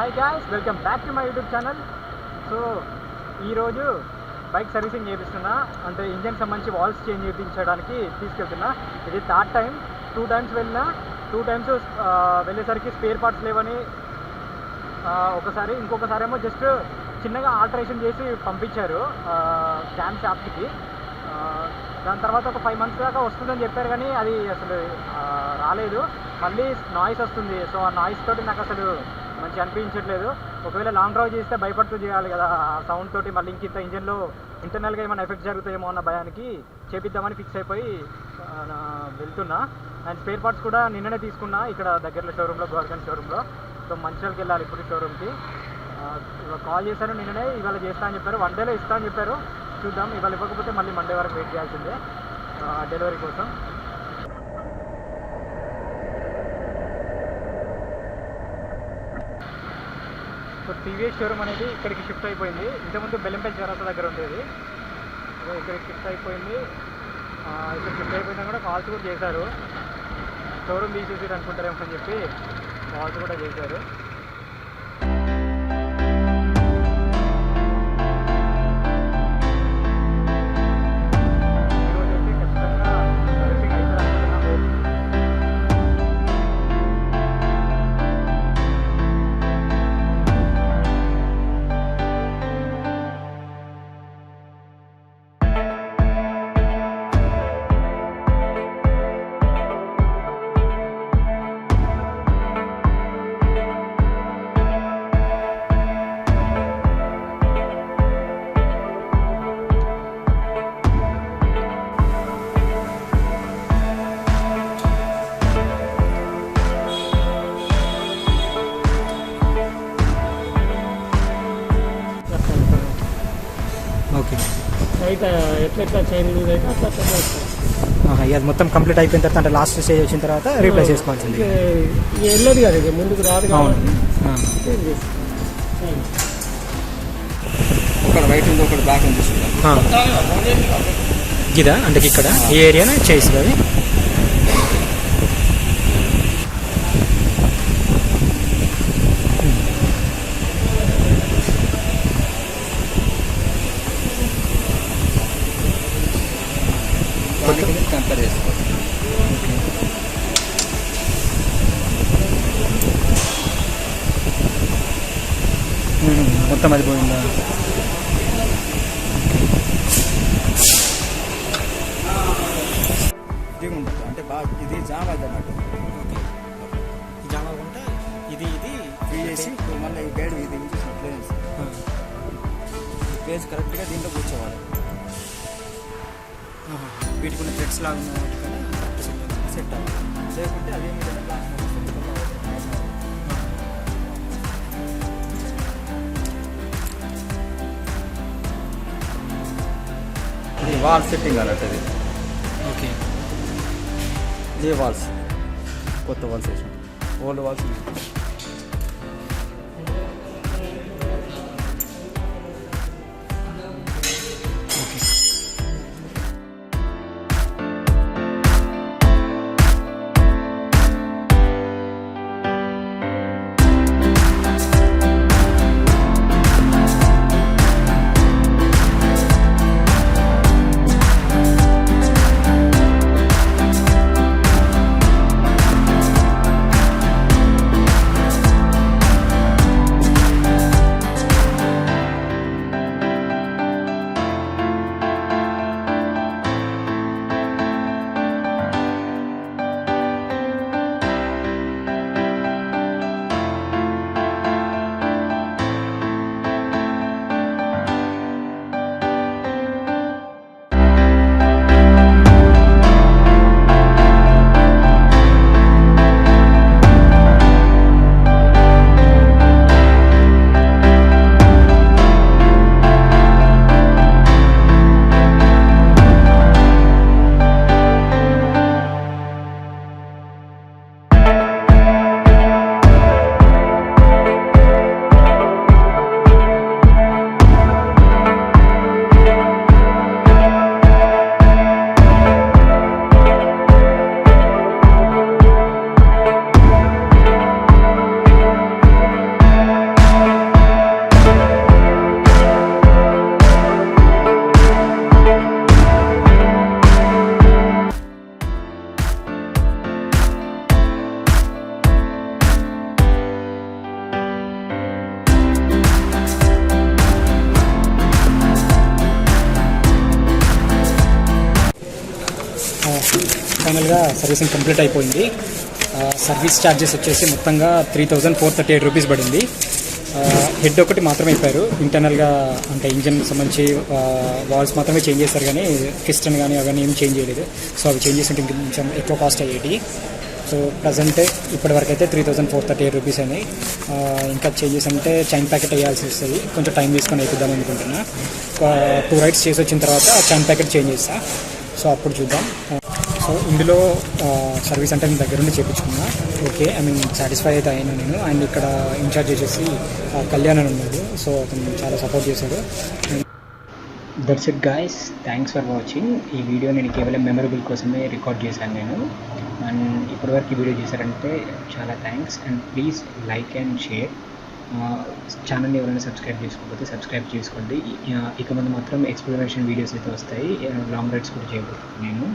Hi guys, welcome back to my YouTube channel. So ఈరోజు bike servicing చేపిస్తున్నా, అంటే engine సంబంధించి walls change చేయించడానికి తీసుకెళ్తున్నా. ఇది థర్డ్ టైం. 2 times వెళ్ళినా, 2 times వెళ్ళేసరికి స్పేర్ పార్ట్స్ లేవని ఇంకొకసారి ఏమో జస్ట్ చిన్నగా ఆల్టరేషన్ చేసి పంపించారు క్యామ్ షాప్కి. దాని తర్వాత ఒక 5 months దాకా వస్తుందని చెప్పారు, కానీ అది అసలు రాలేదు. మళ్ళీ నాయిస్ వస్తుంది. సో ఆ నాయిస్ తోటి నాకు అసలు మంచి అనిపించట్లేదు. ఒకవేళ లాంగ్ డ్రైవ్ చేస్తే భయపడుతూ చేయాలి కదా, ఆ సౌండ్ తోటి మళ్ళీ ఇంత ఇంజన్లో ఇంటర్నల్గా ఏమైనా ఎఫెక్ట్ జరుగుతాయేమో అన్న భయానికి చేపిద్దామని ఫిక్స్ అయిపోయి వెళ్తున్నా. అండ్ స్పేర్ పార్ట్స్ కూడా నిన్ననే తీసుకున్నా ఇక్కడ దగ్గరలో షోరూంలో, గవర్నమెంట్ షోరూంలో. సో మంచిర్యాలకి వెళ్ళాలి ఇప్పుడు షోరూమ్కి. కాల్ చేశాను నిన్ననే, ఇవాళ చేస్తా అని చెప్పారు. 1 dayలో ఇస్తా అని చెప్పారు. చూద్దాం, ఇవాళ ఇవ్వకపోతే మళ్ళీ మండే వరకు వెయిట్ చేయాల్సిందే డెలివరీ కోసం. సో టీవీఎస్ షోరూమ్ అనేది ఇక్కడికి షిఫ్ట్ అయిపోయింది. ఇంతకుముందు బెల్లంపల్లి చౌరస్తా దగ్గర ఉండేది, ఇక్కడికి షిఫ్ట్ అయిపోయింది. ఇక్కడ షిఫ్ట్ అయిపోయినా కూడా కాల్స్ కూడా చేశారు. షోరూమ్ తీసేసి అనుకుంటారేమో అని చెప్పి కాల్స్ కూడా చేశారు. ఓకే, అయితే ఎట్లా చైన్ లూజ్ అయితే అట్లా అది మొత్తం కంప్లీట్ అయిపోయిన తర్వాత, అంటే లాస్ట్ స్టేజ్ వచ్చిన తర్వాత రీప్లేస్ చేసుకోవాల్సింది. వెళ్ళదు కదా, ఇక ముందుకు రాదు కాబట్టి ఒకటి రైట్ ఉంది, ఒకటి బ్యాక్ ఉంది. ఇదా అంటే ఇక్కడ ఈ ఏరియానే చేసి అది కంపేర్ చేసుకోవాలి. మొత్తం అది పోయిందా? ఇది ఉంటుంది అంటే బాగా ఇది జామ్ అవుతుంది అన్నట్టు. జామ్ అవ్వకుండా ఇది ఫీల్ చేసి ఇప్పుడు మళ్ళీ ఈ గైడ్ ఇది ప్లేస్ ప్లేస్ కరెక్ట్గా దీంట్లో కూర్చోవాలి. వీటికి ఉన్న థ్రెడ్స్ లాగా ఉన్న వాటికన్నా సెట్ అవ్వాలి. లేకుంటే అదే మీద ఇది వాల్ సెట్టింగ్ అన్నట్టు. అది ఓకే, ఇదే వాల్స్, కొత్త వాల్స్ వేసాం. ఓల్డ్ వాల్స్ ఫైనల్గా సర్వీసింగ్ కంప్లీట్ అయిపోయింది. సర్వీస్ ఛార్జెస్ వచ్చేసి మొత్తంగా 3,438 రూపీస్ పడింది. హెడ్ ఒకటి మాత్రమే ఇప్పారు ఇంటర్నల్గా, అంటే ఇంజన్ సంబంధించి వాల్స్ మాత్రమే చేంజ్ చేస్తారు కానీ పిస్టన్ కానీ అవన్నీ ఏం చేంజ్ చేయలేదు. సో అవి చేంజ్ చేసి ఉంటే కొంచెం ఎక్కువ కాస్ట్ అయ్యేది. సో ప్రజెంట్ ఇప్పటివరకు అయితే 3,438 రూపీస్ అయినాయి. ఇంకా చేంజెస్ అంటే చైన్ ప్యాకెట్ వేయాల్సి వస్తుంది, కొంచెం టైం తీసుకొని వేపిద్దాం అనుకుంటున్నా. 2 రైడ్స్ చేసి వచ్చిన తర్వాత చైన్ ప్యాకెట్ చేంజ్ చేస్తా. సో అప్పుడు చూద్దాం. సో ఇందులో సర్వీస్ అంటే నేను దగ్గరుండి చేయించుకున్నా. ఓకే, ఐ మీన్ సాటిస్ఫై అయితే అయినా నేను. అండ్ ఇక్కడ ఇన్ఛార్జ్ వచ్చేసి కళ్యాణ్ అని ఉన్నాడు. సో అతను చాలా సపోర్ట్ చేశాడు. That's it guys, thanks for watching. ఈ వీడియో నేను కేవలం మెమరబుల్ కోసమే రికార్డ్ చేశాను నేను. అండ్ ఇప్పటివరకు ఈ వీడియో చేశారంటే చాలా thanks. And please like and share. ఛానల్ని ఎవరైనా సబ్స్క్రైబ్ చేసుకోకపోతే సబ్స్క్రైబ్ చేసుకోండి. ఇక ముందు మాత్రం ఎక్స్ప్లోరేషన్ వీడియోస్ అయితే వస్తాయి. లాంగ్ రైడ్స్ కూడా చేయబోతున్నాను నేను.